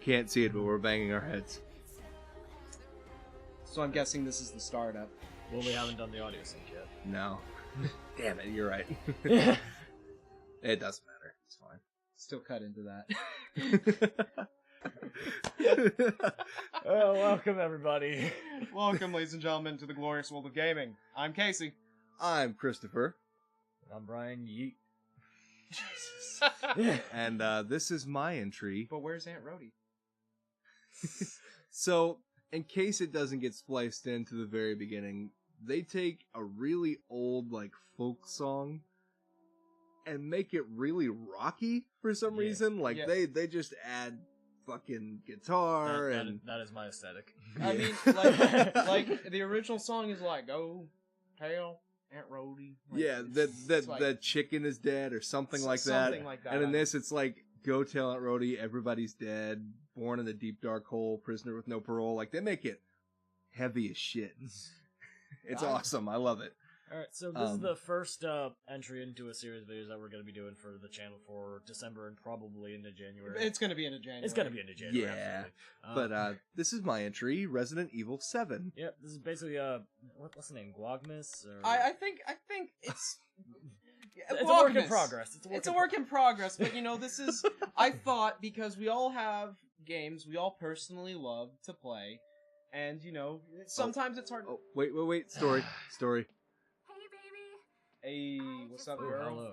can't see it, but we're banging our heads. So I'm guessing this is the startup. Well, we haven't done the audio sync yet. No. Damn it, you're right. It doesn't matter. It's fine. Still cut into that. Oh, welcome everybody. Welcome, ladies and gentlemen, to the glorious world of gaming. I'm Casey. I'm Christopher. I'm Brian Yeet. Jesus. And this is my entry. But where's Aunt Rhodey? So, in case it doesn't get spliced into the very beginning, they take a really old, like, folk song and make it really rocky for some reason. Like, they just add fucking guitar that is my aesthetic. I mean, like the original song is like, "Go tell Aunt Rhodey." Like, yeah, the chicken is dead or something like that. Something like that. And in this, it's like, "Go tell Aunt Rhodey, everybody's dead, born in the deep dark hole, prisoner with no parole." Like, they make it heavy as shit. It's awesome. I love it. Alright, so this is the first entry into a series of videos that we're going to be doing for the channel for December and probably into January. It's going to be into January. It's going to be into January, Yeah. absolutely. But this is my entry, Resident Evil 7. Yeah, this is basically, what's the name, GWOGmas? Or... I think it's... It's a work in progress. It's a work in progress, but you know, this is... I thought, because we all have games we all personally love to play, and, you know, sometimes it's hard... Oh, wait, story. Hey, what's up, girl? Hello.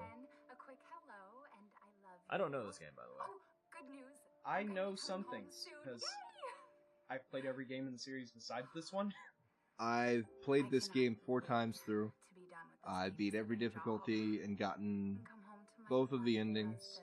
A quick hello, and I love I don't know this game, by the way. Oh, good news. I know Come some home things, soon. because Yay! I've played every game in the series besides this one. I've played this game 4 times through. To be done with this I beat every amazing job. difficulty and gotten Come home to my both of the fluffy endings.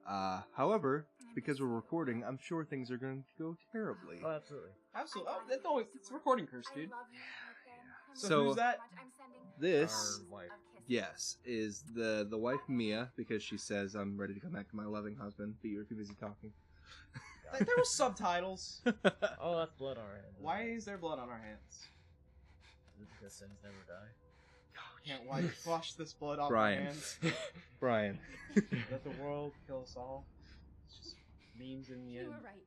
husband. However, because we're recording, I'm sure things are going to go terribly. Oh, absolutely. Absolutely. Oh, that's always, it's a recording curse, I dude. love you, Ethan. So, who's that? I'm sending This, Our wife. of kisses. yes, is the wife Mia, because she says, "I'm ready to come back to my loving husband, but you're too busy talking." There were subtitles. Oh, that's blood on our hands. Why is there blood on our hands? Is it because sins never die? Can't wash this blood off Brian. our hands. Brian. Let the world kill us all. It's just memes in the You end. were right.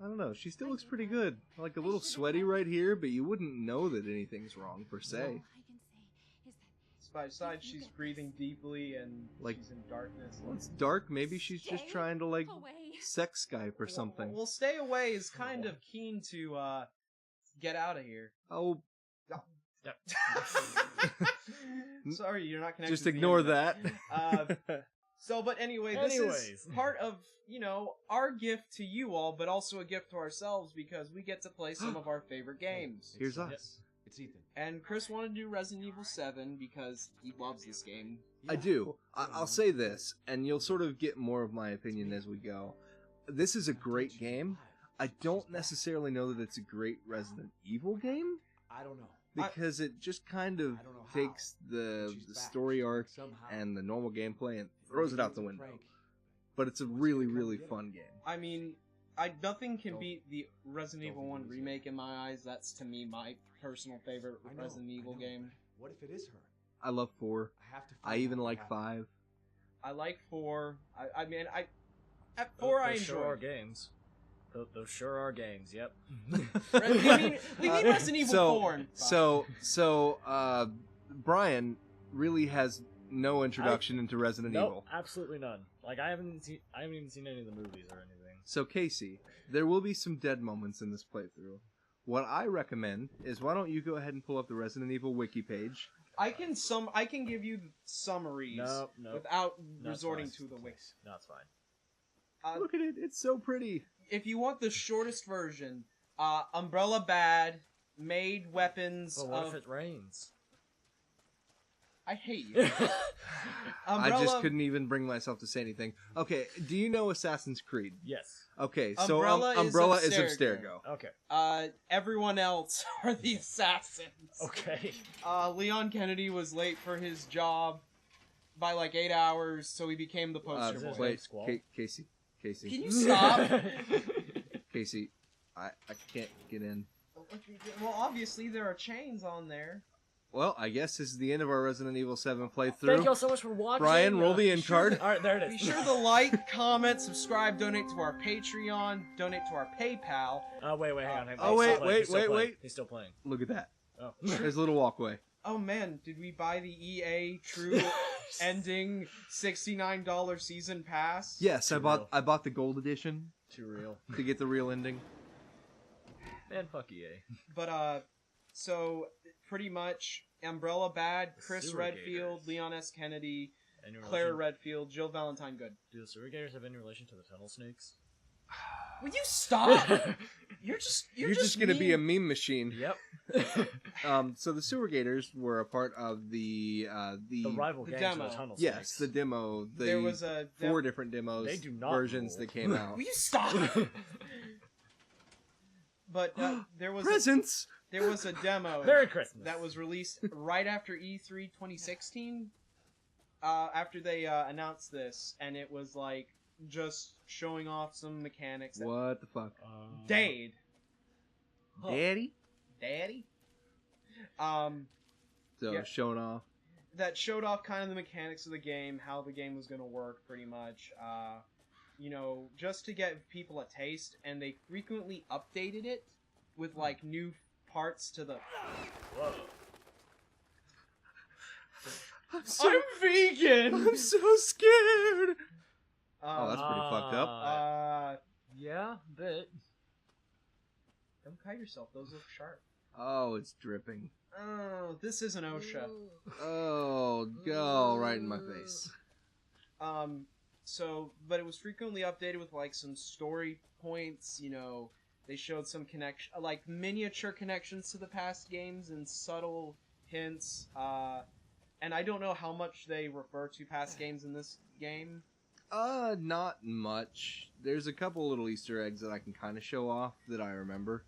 I don't know, she still looks pretty good. Like a little sweaty right here, but you wouldn't know that anything's wrong, per se. All I can say is that Besides, she's breathing deeply and Like- she's in darkness. Well, it's dark, maybe she's just Stay trying to, like, away. sex Skype or something. Well, Stay Away is kind of keen to get out of here. Oh, Sorry, you're not connected. just to the ignore internet. that. But anyway, this is Anyways. part of, you know, our gift to you all, but also a gift to ourselves because we get to play some of our favorite games. Here's Yep. us. It's Ethan. And Chris wanted to do Resident Evil 7 because he loves this game. I do. I'll say this, and you'll sort of get more of my opinion as we go. This is a great game. I don't necessarily know that it's a great Resident Evil game, I don't know. because it just kind of I don't know how, takes the story arc and the normal gameplay and throws it out the window. But it's a really, really fun game. I mean, nothing can beat the Resident Evil 1 remake in my eyes. That's, to me, my personal favorite Resident Evil game. What if it is her? I love 4. I have to. I even like 5. I like 4. I mean, at 4 I Those sure are enjoy. games. Those sure are games, yep. We mean Resident Evil 4 and 5. So, Brian really has no introduction into Resident Nope, Evil. absolutely none. Like, I haven't even seen any of the movies or anything. So, Casey, there will be some dead moments in this playthrough. What I recommend is, why don't you go ahead and pull up the Resident Evil wiki page? I can give you summaries No, without No, resorting it's to the fine. wiki. No, it's fine. Look at it, it's so pretty. If you want the shortest version, Umbrella bad, made weapons But what of... if it rains? I hate you. I just couldn't even bring myself to say anything. Okay, do you know Assassin's Creed? Yes. Okay, so Umbrella is is Abstergo. Abstergo. Okay. Everyone else are the assassins. Okay. Leon Kennedy was late for his job by like 8 hours, so he became the poster boy. Wait, Squall? Casey. Can you stop? Casey, I can't get in. Well, obviously there are chains on there. well, I guess this is the end of our Resident Evil 7 playthrough. Thank you all so much for watching. Brian, roll the end card. All right, there it Be is. sure to like, comment, subscribe, donate to our Patreon, donate to our PayPal. Wait, hang on. Oh, wait, He's still wait, playing. wait. He's still playing. Look at that. Oh. There's a little walkway. Oh man, did we buy the EA True Ending $69 season pass? Yes, Too I real. bought the gold edition Too real. to get the real ending. Man, fuck EA. But so pretty much Umbrella Bad, Chris Sewer Redfield, Gators. Leon S. Kennedy, Any Claire relation- Redfield, Jill Valentine Good. Do the Sewer Gators have any relation to the Tunnel Snakes? Will you stop? You're just gonna be a mean. meme machine. Yep. So the Sewer Gators were a part of the The rival The gangs demo. of the Tunnel yes, Snakes. the demo. There was a 4 different demos They do not versions rule. that came out. Will you stop? But there was Presents. there was a demo Merry Christmas. that was released right after E3 2016. After they announced this, and it was like just showing off some mechanics. That What the fuck, Dade, Huh. Daddy? Daddy, So Yeah. showing off. that showed off kind of the mechanics of the game, how the game was gonna work, pretty much. You know, just to get people a taste, and they frequently updated it with like new parts to the. Whoa. I'm vegan. I'm so scared. Oh, that's Um, pretty fucked up. Yeah, bit. Don't cut yourself. Those look sharp. Oh, it's dripping. Oh, this isn't OSHA. Oh, go right in my face. So, but it was frequently updated with like some story points. You know, they showed some connection, like miniature connections to the past games and subtle hints. And I don't know how much they refer to past games in this game. Not much. There's a couple little Easter eggs that I can kind of show off that I remember.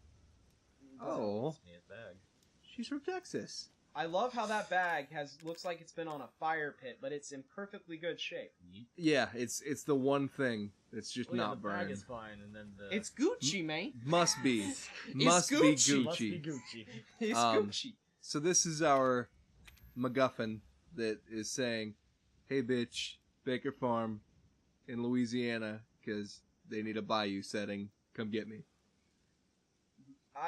Oh, It's me a bag. she's from Texas. I love how that bag looks like it's been on a fire pit, but it's in perfectly good shape. Yeah, it's the one thing that's just Well, yeah, not the bag burned. is fine, and then the It's Gucci, man. Must be. It's Must be Gucci. Gucci. must be Gucci. It's Um, Gucci. So this is our MacGuffin that is saying, "Hey, bitch, Baker Farm in Louisiana, because they need a bayou setting. Come get me."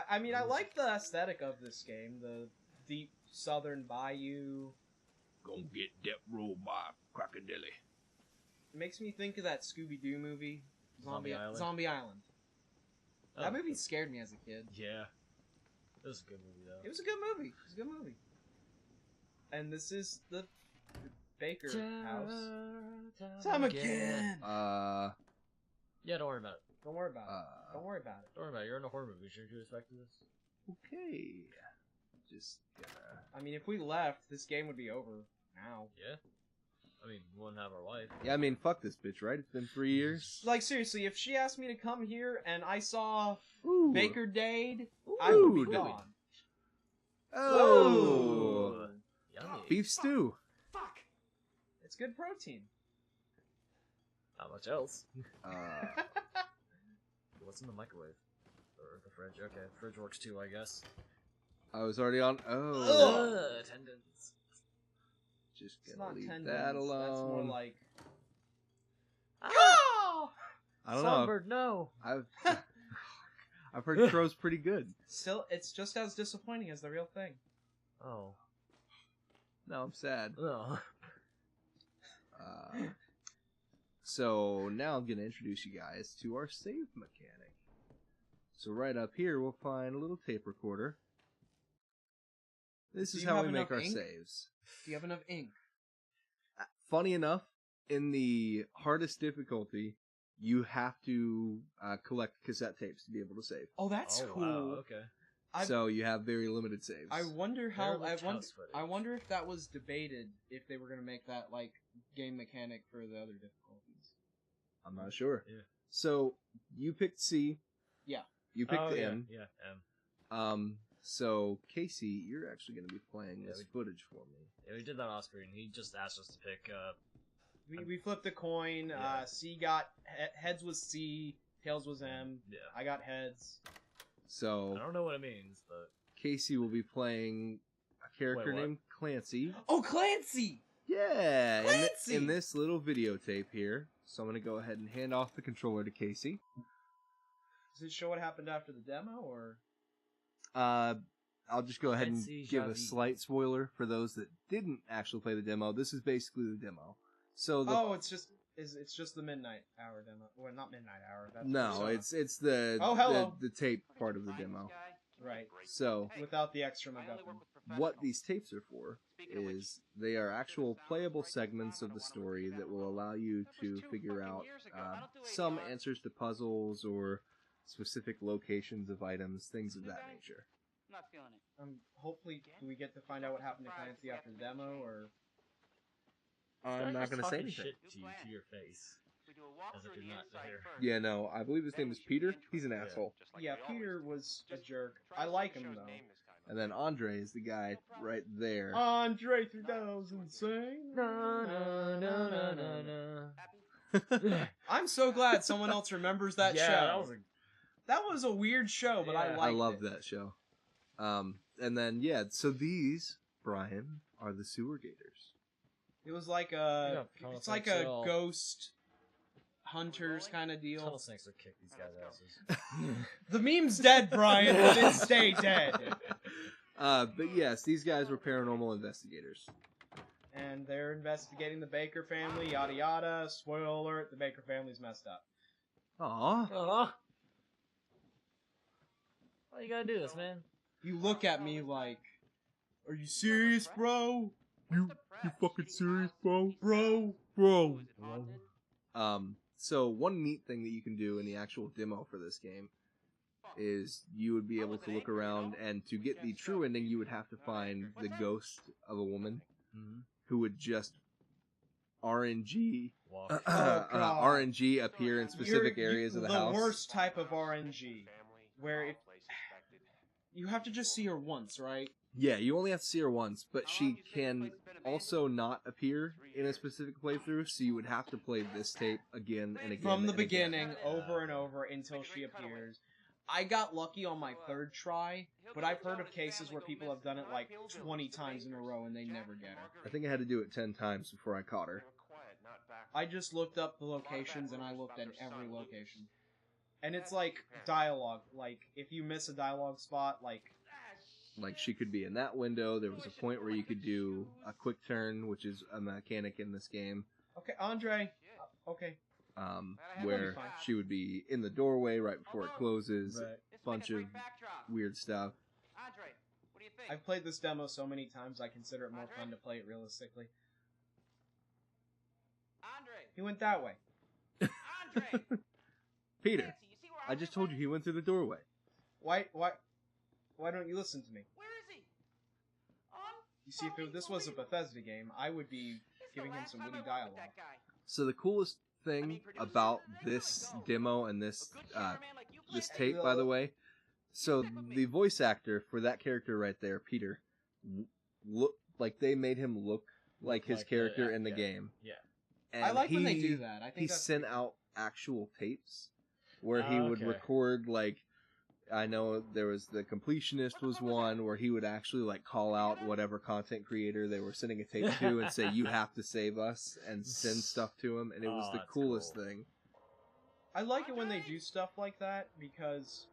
I mean, I like the aesthetic of this game. The deep southern bayou. Go get that robot, crocodile. It makes me think of that Scooby-Doo movie, Zombie Island? Zombie Island. Oh, That movie scared me as a kid. Yeah. It was a good movie, though. It was a good movie. It was a good movie. And this is the Baker house. Time again. Yeah, don't worry about it. Don't worry about it. Don't worry about it. Don't worry about it. You're in a horror movie. Shouldn't you expect this? Okay. Just gonna... I mean, if we left, this game would be over now. Yeah. I mean, we wouldn't have our life. Yeah, I mean, fuck this bitch, right? It's been 3 years. Like, seriously, if she asked me to come here and I saw Ooh. Baker Dade, I would be Ooh, gone. Oh. Yummy. Beef stew. Fuck. It's good protein. Not much else. Uh, What's in the microwave? Or the fridge? Okay, fridge works too, I guess. I was already on. Oh. Ugh. Attendance. Just It's gonna not leave tendons. that alone. That's more like. I don't know. Songbird, no! I've heard crow's pretty good. Still, it's just as disappointing as the real thing. Oh. No, I'm sad. No. So now I'm gonna introduce you guys to our save mechanic. So right up here we'll find a little tape recorder. This Do is you how have we make enough our ink? saves. Do you have enough ink? Funny enough, in the hardest difficulty, you have to collect cassette tapes to be able to save. Oh, that's Oh, cool. wow, okay. So you have very limited saves. I wonder how. Barely touch footage. I wonder if that was debated if they were gonna make that like game mechanic for the other difficulties. I'm not sure. Yeah. So you picked C. Yeah. You picked Oh, yeah, M. Yeah, M. So Casey, you're actually going to be playing Yeah, this footage for me. Yeah, we did that off screen. He just asked us to pick, We flipped a coin. Yeah. C got heads was C, tails was M. yeah. I got heads. So I don't know what it means, but... Casey will be playing a character Wait, what? named Clancy. Oh, Clancy! Yeah, Clancy! in this little videotape here. So I'm going to go ahead and hand off the controller to Casey. Does it show what happened after the demo, or? I'll just go ahead and Clancy give a Javi. slight spoiler for those that didn't actually play the demo. This is basically the demo. So the It's just the midnight hour demo. Well, not midnight hour. That's no, Persona. it's the hello. the tape part of the demo. Right. So Without the extra MacGuffin. what these tapes are for is they are actual playable segments of the story that will allow you to figure out some answers to puzzles or specific locations of items, things of that nature. Not feeling it. Hopefully, do we get to find out what happened to Clancy after the demo, or? I'm not going to say Talking anything. shit to you to your face. We do a As if walkthrough you're not inside there. first. Yeah, no, I believe his name is Peter. He's an asshole. Just like Yeah, we always Peter do. was a Just jerk. try I to like show him his though. name this time. And then Andre is the guy right there. Andre 3000 sing. Happy? I'm so glad someone else remembers that yeah, show. That was a weird show, but I Yeah. liked I love it. that show. And then, yeah, so these, Brian, are the sewer gators. It was like Yeah, it's like a Tunnel ghost hunters kind of deal. Tunnel snakes would kick these guys' asses. The meme's dead, Brian, but it stay dead. But yes, these guys were paranormal investigators. And they're investigating the Baker family, yada yada. Spoiler alert, the Baker family's messed up. Aw. Why you gotta do this, man? You look at me like, are you serious, bro? You fucking serious, bro? Bro. Is it haunted? So one neat thing that you can do in the actual demo for this game is you would be able to look around, and to get the true ending, you would have to find the ghost of a woman who would just RNG Walk. God. RNG appear in specific areas of the house. The worst type of RNG, where you have to just see her once, right? Yeah, you only have to see her once, but she can also not appear in a specific playthrough, so you would have to play this tape again and again. From the and again. beginning, over and over, until she appears. I got lucky on my third try, but I've heard of cases where people have done it like 20 times in a row and they never get her. I think I had to do it 10 times before I caught her. I just looked up the locations and I looked at every location. And it's like dialogue. Like, if you miss a dialogue spot, like, She could be in that window. There was a point where you could do a quick turn, which is a mechanic in this game, okay, Andre, okay. where fine. she would be in the doorway right before it closes. Right. Let's Bunch make a of quick backdrop. weird stuff. Andre, what do you think? I've played this demo so many times, I consider it more fun to play it realistically. Andre, He went that way. Andre. Peter, Nancy, you see where I just told you he went through the doorway. Why don't you listen to me? Where is he? You see, if this was a Bethesda game, I would be giving him some witty dialogue. So the coolest thing about this demo and this this tape, by the way, so the voice actor for that character right there, Peter, look like they made him look like his like the character in the actor. game. Yeah. And I like when they do that. I think He that's sent pretty cool. out actual tapes where he would Okay. record, like, I know there was the Completionist was one where he would actually like call out whatever content creator they were sending a tape to and say, you have to save us, and send stuff to him, and it was Oh, the that's coolest cool. thing. I like it when they do stuff like that because,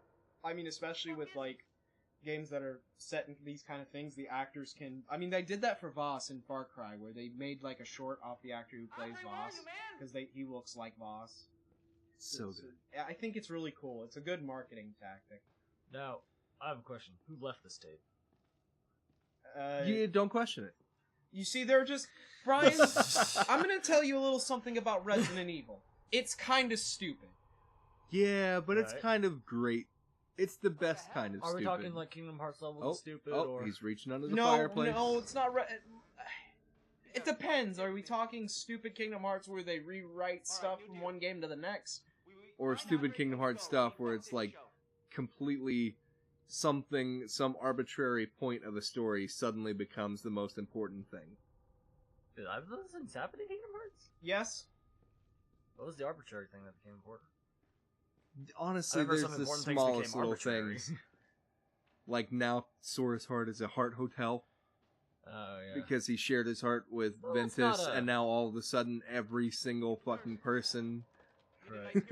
I mean, especially with like games that are set in these kind of things, the actors can. I mean, they did that for Voss in Far Cry, where they made like a short off the actor who plays Andre, where are Voss you, man? because he looks like Voss. So good. I think it's really cool. It's a good marketing tactic. Now, I have a question. Who left this tape? Yeah, don't question it. You see, they're just Brian. I'm gonna tell you a little something about Resident Evil. It's kind of stupid. Yeah, but it's Right. kind of great. It's the best kind of Are stupid. we talking like Kingdom Hearts level Oh, stupid, oh, or he's reaching under the No, fireplace. no, it's not. It depends. Are we talking stupid Kingdom Hearts where they rewrite stuff from one game to the next? Or stupid Kingdom Hearts stuff where it's like completely some arbitrary point of a story suddenly becomes the most important thing. did either of those things happen in Kingdom Hearts? Yes. What was the arbitrary thing that became important? Honestly, I remember there's some the important things smallest became little arbitrary. things. Like now, Sora's Heart is a heart hotel. Oh, yeah. Because he shared his heart with Well, it's Ventus, not a- and now all of a sudden, every single fucking person. Right.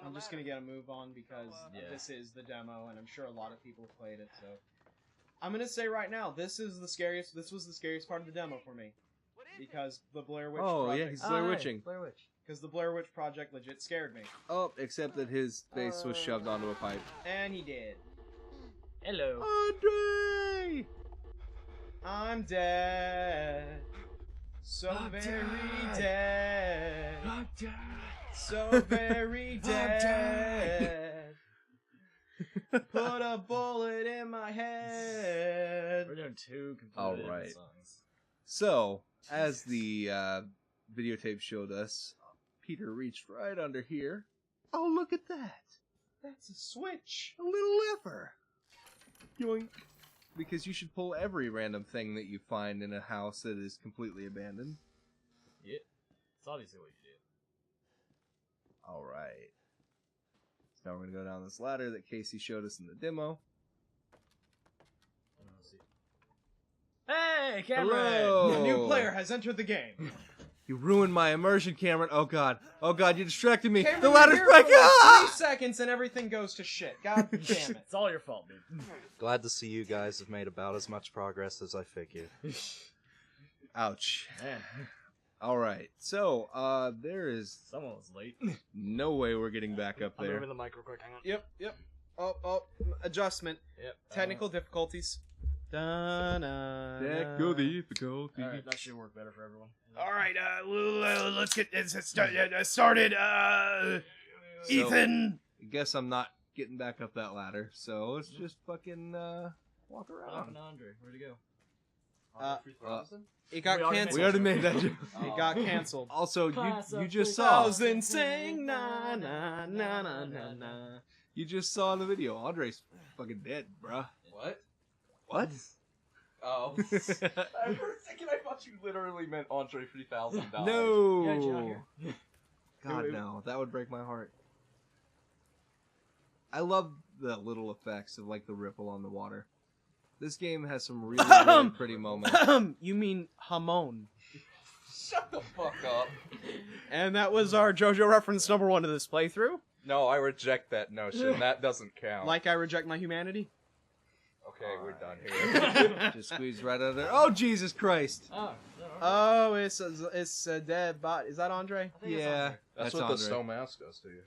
I'm just gonna get a move on because Yeah. this is the demo, and I'm sure a lot of people have played it. So I'm gonna say right now, this was the scariest part of the demo for me because the Blair Witch. Oh, yeah, Project, he's Blair Witching. Blair Witch. because the Blair Witch Project legit scared me, Oh, except that his face was shoved onto a pipe. and he did. Hello. Andre! I'm dead, so I'm very dead. dead, dead. so very dead. Put a bullet in my head. We're doing 2 completely All different right. songs. So, as the videotape showed us, Peter reached right under here. Oh, look at that! That's a switch. A little lever! Yoink! Because you should pull every random thing that you find in a house that is completely abandoned. Yeah. It's obviously what you do. Alright. So now we're gonna go down this ladder that Casey showed us in the demo. Hey, Cameron! Hello! A new player has entered the game. You ruined my immersion, Cameron. Oh god. Oh god, you distracted me. Cameron, The you're ladder's here for breaking! like Ah! 3 seconds and everything goes to shit. God damn it. It's all your fault, dude. Glad to see you guys have made about as much progress as I figured. Ouch. Man, Alright, so, there is someone was late. no way we're getting back up I'm there. moving the mic real quick. Hang on. Yep. Oh, adjustment. Yep. Technical difficulties. Da-na, Technical difficulty. Alright, that should work better for everyone. Alright, let's get this started. Ethan! I guess I'm not getting back up that ladder, so let's just fucking, walk What around. happened to Andre? Where'd he go? It got We already canceled. We already made that joke. It got canceled. Also, Class you of just saw. 2000 sing na na na na na na. You just saw in the video. Andre's fucking dead, bruh. What? What? Oh. For a second, I thought you literally meant Andre 3000 died. No. Yeah, you out here. God, no. That would break my heart. I love the little effects of like the ripple on the water. This game has some really, really pretty moments. You mean Hamon. Shut the fuck up. And that was our JoJo reference number 1 of this playthrough. No, I reject that notion. That doesn't count. Like I reject my humanity. Okay, we're done here. Just squeezed right under. Oh, Jesus Christ. Oh, Oh, it's a dead bot. Is that Andre? I think it's Yeah. Andre. That's what the stone mouse does to you.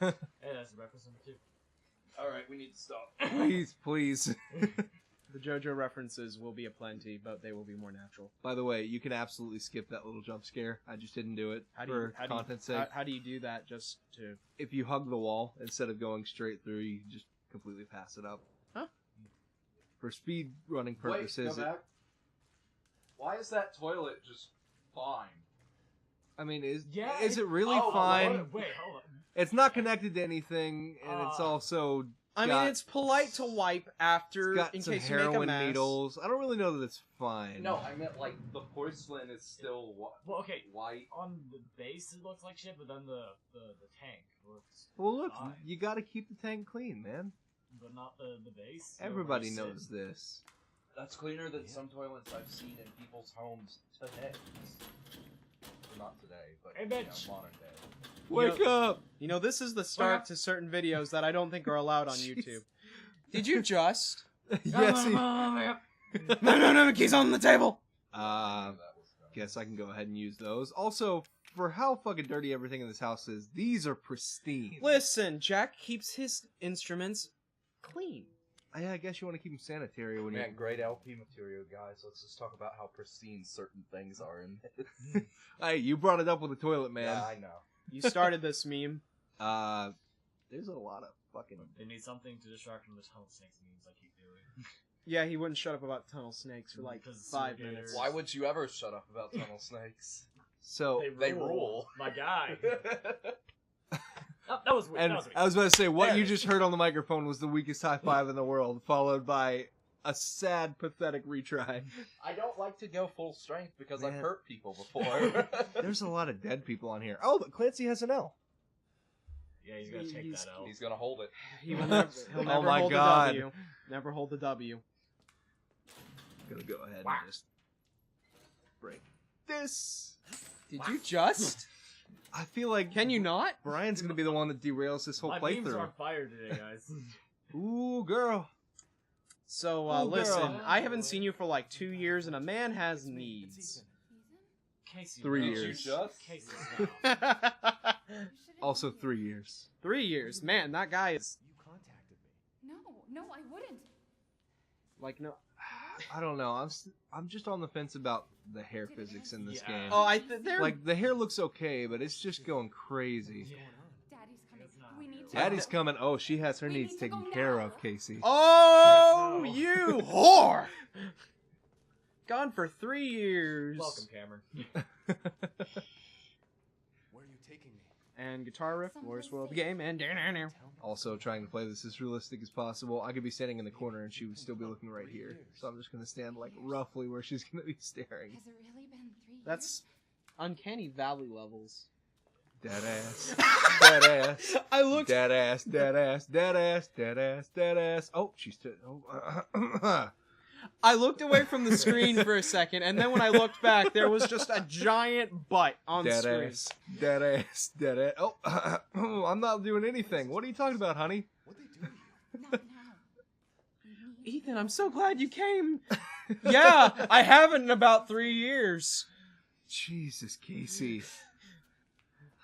Hey, that's reference number 2. Alright, we need to stop. Please, please. The JoJo references will be aplenty, but they will be more natural. By the way, you can absolutely skip that little jump scare. I just didn't do it for content's sake. How do you do that? Just to If you hug the wall instead of going straight through, you can just completely pass it up. Huh? For speed running purposes, Why is that toilet just fine? is it really Oh, fine? Wait, hold on. It's not connected to anything, and it's also I mean, it's polite to wipe after got in some case you make a heroin mess. needles. I don't really know that it's fine. No, I meant like the porcelain is still Well, okay. white. On the base, it looks like shit, but then the tank looks Well, look, fine. you got to keep the tank clean, man. But not the base. Everybody Where you knows sit. this. That's cleaner than some toilets I've seen in people's homes today. Well, not today, but Hey, bitch. modern day. Wake up! You know, this is the start to certain videos that I don't think are allowed on YouTube. Did you just? Yes. No, keys on the table. Guess I can go ahead and use those. Also, for how fucking dirty everything in this house is, these are pristine. Listen, Jack keeps his instruments clean. Yeah, I guess you want to keep them sanitary when Man, you. great LP material, guys. Let's just talk about how pristine certain things are in this. Hey, you brought it up with the toilet, man. Yeah, I know. You started this meme. There's a lot of fucking. They need something to distract from the tunnel snakes memes I keep doing. Yeah, he wouldn't shut up about tunnel snakes for like Because 5 serial minutes. Why would you ever shut up about tunnel snakes? So. They rule. My guy. Oh, that was weird. And That was weird. I was about to say, what There you it is. just heard on the microphone was the weakest high five in the world, followed by a sad, pathetic retry. I don't like to go full strength because Man. I've hurt people before. There's a lot of dead people on here. Oh, but Clancy has an L. Yeah, he's gonna take He's- that out. He's gonna hold it. He'll never Oh my hold God. the W. Never hold the W. Gonna go ahead and just break this. Did you just? I feel like Can you not? Brian's gonna be the one that derails this whole My beams are playthrough. on fire today, guys. Ooh, girl. So, Oh, listen, girl. I haven't seen you for like 2 years, and a man has needs. Casey, 3 no. years. Casey, no. Also 3 years. 3 years, man. That guy is No, I wouldn't. like no. I don't know. I'm just on the fence about the hair physics in this Yeah. game. Oh, they're Like the hair looks okay, but it's just going crazy. Yeah. Daddy's coming. It's not We need real. to. Daddy's coming. Oh, she has her We needs need to taken go care now. of, Casey. Oh, No. you whore! Gone for 3 years. Welcome, Cameron. Where are you taking me? And guitar riff, worst world of the game, and down. Also trying to play this as realistic as possible. I could be standing in the corner and she would still be looking right here. So I'm just gonna stand like roughly where she's gonna be staring. Has it really been 3 years? That's uncanny valley levels. Dead ass. Dead ass. I looked. Dead ass. Dead ass. Dead ass. Dead ass. Dead ass. Oh, she's oh. I looked away from the screen for a second, and then when I looked back, there was just a giant butt on Dead screen. ass. Dead ass. Dead ass. Oh, I'm not doing anything. What are you talking about, honey? What'd they do to you? Not now. We need Ethan, I'm so glad you came. Yeah, I haven't in about 3 years. Jesus, Casey.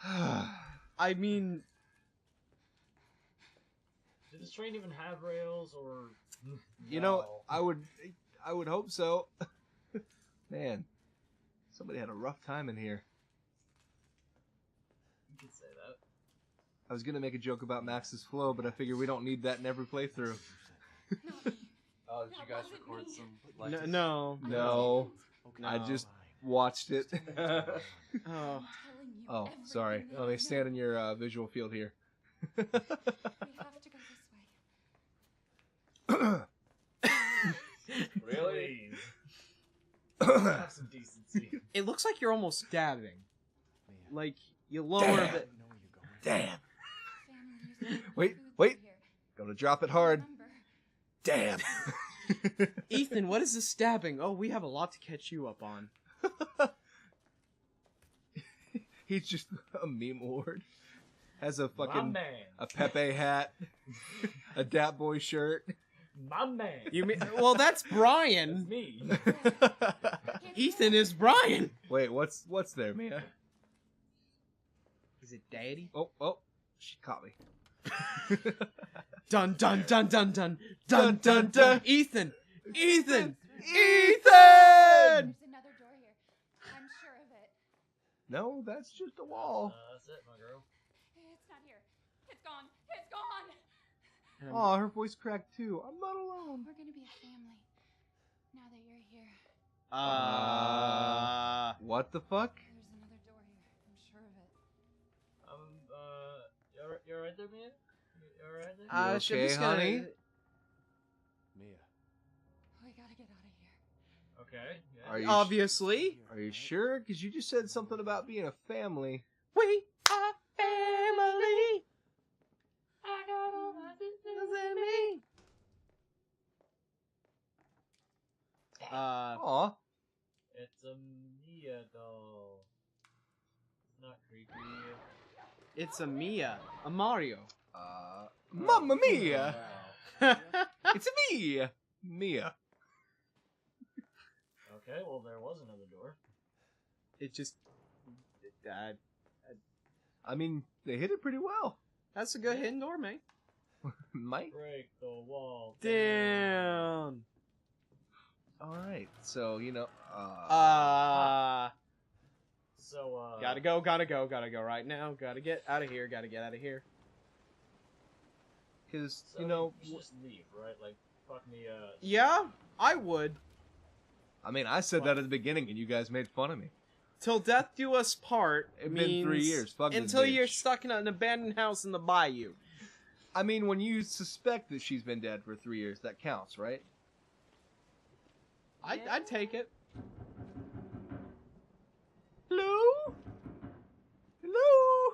I mean, Did this train even have rails, or... You know, I would hope so. Man, somebody had a rough time in here. You could say that. I was gonna make a joke about Max's flow, but I figure we don't need that in every playthrough. Not me. Oh, did you guys wasn't record me. some? no. No, Okay, I fine. just watched it. Oh. I'm telling you Oh, sorry. everything Let that me I stand in know. your visual field here. We have to go this way. Really? Please. Have some decency. It looks like you're almost stabbing. Mia, Like, you lower Damn. the... I know where you're going. Damn. Family usually Wait, food wait. through here. Gonna drop it hard. Remember. Damn. Ethan, what is this stabbing? Oh, we have a lot to catch you up on. He's just a meme lord. Has a My fucking man. a Pepe hat, a Dat Boy shirt. My man. You mean... Well, that's That's Brian. me. Ethan is Brian. Wait, what's there, Mia? Is it Daddy? Oh, she caught me. Dun dun dun dun dun dun dun dun. dun. Ethan. Ethan. Ethan. There's another door here. I'm sure of it. No, that's just a wall. That's it, my girl. It's not here. It's gone. It's gone. Oh, her voice cracked too. I'm not alone. We're gonna be a family. Now that you're here. What the fuck? There's another door here. I'm sure of it. You're right there, man? You're right there? You should okay, just gonna- honey? Mia, We gotta get out of here. Okay. Yeah. Are you Obviously. Are you sure? Because you just said something about being a family. We are family. I got all my sisters and me. Aw. It's a Mia doll. It's not creepy. It's a Mia. A Mario. Mamma Mia! Wow. It's me! Mia. Okay, well, there was another door. It just... I mean, they hit it pretty well. that's a good hidden door, man. Mike? Break the wall. Damn. Alright, so, you know, So, Gotta go right now. Gotta get out of here. because, so you know, we should just leave, right? Like, fuck me, Yeah, I would. I mean, I said that at the beginning and you guys made fun of me. Till death do us part. It's been 3 years. Fuck this until you're bitch. stuck in an abandoned house in the bayou. I mean, when you suspect that she's been dead for 3 years, that counts, right? I'd take it. Hello? Hello?